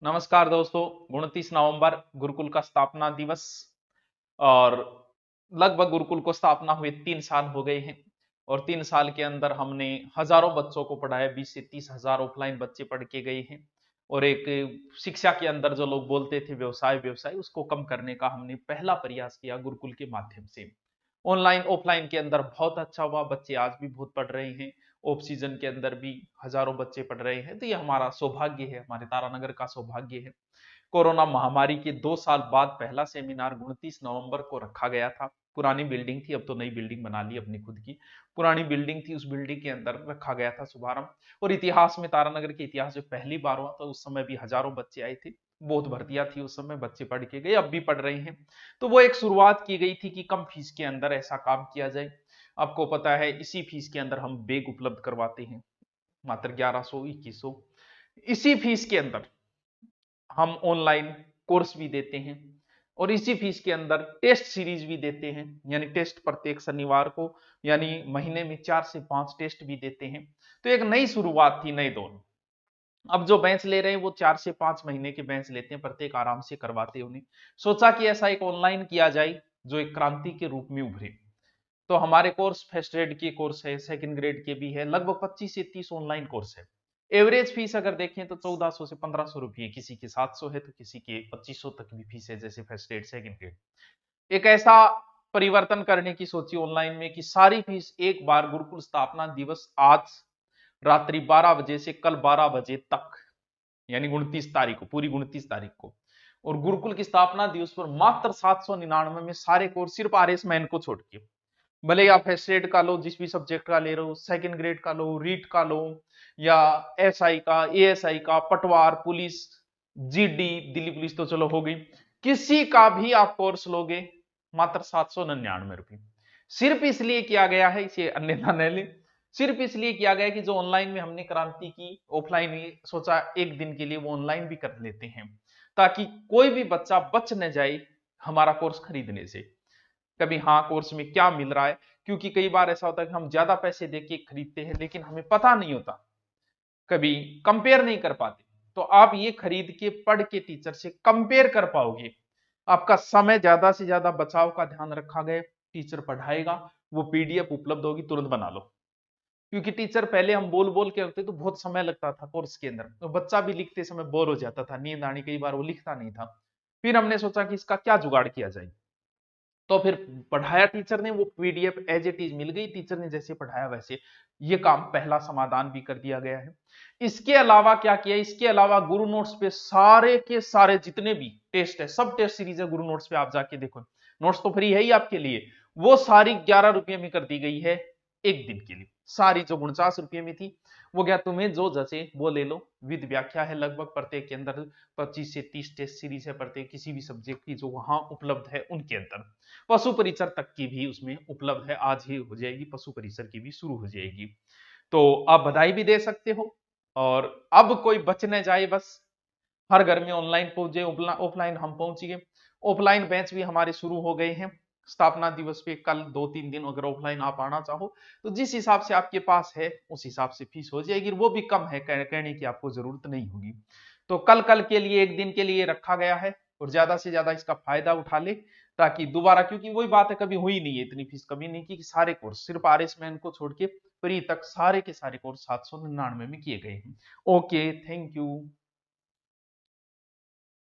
नमस्कार दोस्तों। 29 नवंबर गुरुकुल का स्थापना दिवस और लगभग गुरुकुल को स्थापना हुए 3 साल हो गए हैं। और 3 साल के अंदर हमने हजारों बच्चों को पढ़ाया। 20 से 30 हजार ऑफलाइन बच्चे पढ़ के गए हैं। और एक शिक्षा के अंदर जो लोग बोलते थे व्यवसाय व्यवसाय, उसको कम करने का हमने पहला प्रयास किया गुरुकुल के माध्यम से। ऑनलाइन ऑफलाइन के अंदर बहुत अच्छा हुआ। बच्चे आज भी बहुत पढ़ रहे हैं। ऑफ सीजन के अंदर भी हजारों बच्चे पढ़ रहे हैं। तो ये हमारा सौभाग्य है, हमारे तारानगर का सौभाग्य है। कोरोना महामारी के 2 साल बाद पहला सेमिनार 29 नवंबर को रखा गया था। पुरानी बिल्डिंग थी, अब तो नई बिल्डिंग बना ली अपनी खुद की। पुरानी बिल्डिंग थी, उस बिल्डिंग के अंदर रखा गया था शुभारंभ। और इतिहास में, तारानगर के इतिहास में पहली बार हुआ। तो उस समय भी हजारों बच्चे आए थे। बहुत भर्तियां थी उस समय, बच्चे पढ़ के गए, अब भी पढ़ रहे हैं। तो वो एक शुरुआत की गई थी कि कम फीस के अंदर ऐसा काम किया जाए। आपको पता है, इसी फीस के अंदर हम बैग उपलब्ध करवाते हैं, मात्र 1100 2100। इसी फीस के अंदर हम ऑनलाइन कोर्स भी देते हैं। और इसी फीस के अंदर टेस्ट सीरीज भी देते हैं, यानी टेस्ट प्रत्येक शनिवार को, यानी महीने में 4 से 5 टेस्ट भी देते हैं। तो एक नई शुरुआत थी, नए दौर। अब जो बेंच ले रहे हैं वो 4 से 5 महीने के बेंच लेते हैं, प्रत्येक आराम से करवाते हैं उन्हें। सोचा कि ऐसा एक ऑनलाइन किया जाए जो एक क्रांति के रूप में उभरे। तो हमारे कोर्स फर्स्ट ग्रेड के कोर्स है, सेकंड ग्रेड के भी है, लगभग 25 से 30 ऑनलाइन कोर्स है। एवरेज फीस अगर देखें तो 1400 से 1500 रुपये, किसी की 700 है तो किसी की 2500 तक भी फीस है, जैसे फर्स्ट ग्रेड सेकंड ग्रेड। एक ऐसा परिवर्तन करने की सोची ऑनलाइन में कि सारी फीस एक बार गुरुकुल स्थापना दिवस आज रात्रि 12 बजे से कल 12 बजे तक, यानी 29 तारीख को, पूरी 29 तारीख को, और गुरुकुल की स्थापना दिवस पर मात्र 799 में सारे कोर्स, सिर्फ आर एस मैन को छोड़ के। भले ही आप फर्स्ट ग्रेड का लो, जिस भी सब्जेक्ट का ले रहे हो, सेकंड ग्रेड का लो, रीट का लो, या एसआई का, एएसआई का, पटवार, पुलिस, जीडी, दिल्ली पुलिस तो चलो हो गई, किसी का भी आप कोर्स लोगे, मात्र 799 रुपये। सिर्फ इसलिए किया गया है, इसे अन्यथा न ले, सिर्फ इसलिए किया गया कि जो ऑनलाइन में हमने क्रांति की, ऑफलाइन में सोचा एक दिन के लिए वो ऑनलाइन भी कर लेते हैं, ताकि कोई भी बच्चा बच न जाए हमारा कोर्स खरीदने से। कभी हाँ, कोर्स में क्या मिल रहा है, क्योंकि कई बार ऐसा होता है कि हम ज्यादा पैसे देके खरीदते हैं लेकिन हमें पता नहीं होता, कभी कंपेयर नहीं कर पाते। तो आप ये खरीद के पढ़ के टीचर से कंपेयर कर पाओगे। आपका समय ज्यादा से ज्यादा बचाव का ध्यान रखा गया। टीचर पढ़ाएगा, वो पीडीएफ उपलब्ध होगी, तुरंत बना लो। क्योंकि टीचर पहले हम बोल बोल के रखते तो बहुत समय लगता था कोर्स के अंदर, तो बच्चा भी लिखते समय बोर हो जाता था, नींद आनी, कई बार वो लिखता नहीं था। फिर हमने सोचा कि इसका क्या जुगाड़ किया जाए। तो फिर पढ़ाया टीचर ने, वो पीडीएफ एज इट इज मिल गई, टीचर ने जैसे पढ़ाया वैसे। ये काम पहला समाधान भी कर दिया गया है। इसके अलावा क्या किया, इसके अलावा गुरु नोट्स पे सारे के सारे जितने भी टेस्ट है, सब टेस्ट सीरीज है गुरु नोट्स पे, आप जाके देखो। नोट्स तो फ्री है ही आपके लिए, वो सारी 11 रुपये में कर दी गई है एक दिन के लिए। सारी जो 49 रुपये में थी, वो क्या, तुम्हें जो जचे वो ले लो, विद व्याख्या है लगभग प्रत्येक के अंदर। 25 से 30 टेस्ट सीरीज है प्रत्येक किसी भी सब्जेक्ट की, जो वहां उपलब्ध है उनके अंदर। पशु परिचर तक की भी उसमें उपलब्ध है, आज ही हो जाएगी, पशु परिचर की भी शुरू हो जाएगी। तो आप बधाई भी दे सकते हो। और अब कोई बच न जाए, बस हर घर में ऑनलाइन पहुंचे, ऑफलाइन हम पहुंचिए। ऑफलाइन बैच भी हमारे शुरू हो गए हैं। स्थापना दिवस पे कल 2 3 दिन अगर ऑफलाइन आप आना चाहो तो जिस हिसाब से आपके पास है उस हिसाब से फीस हो जाएगी, वो भी कम है, कहने की आपको जरूरत नहीं होगी। तो कल कल के लिए, एक दिन के लिए रखा गया है, और ज्यादा से ज्यादा इसका फायदा उठा ले, ताकि दोबारा, क्योंकि वही बात है, कभी हुई नहीं है इतनी फीस, कभी नहीं की कि सारे कोर्स, सिर्फ आर एस मैन को छोड़ के प्री तक सारे के सारे कोर्स 799 में किए गए हैं। Okay, thank you.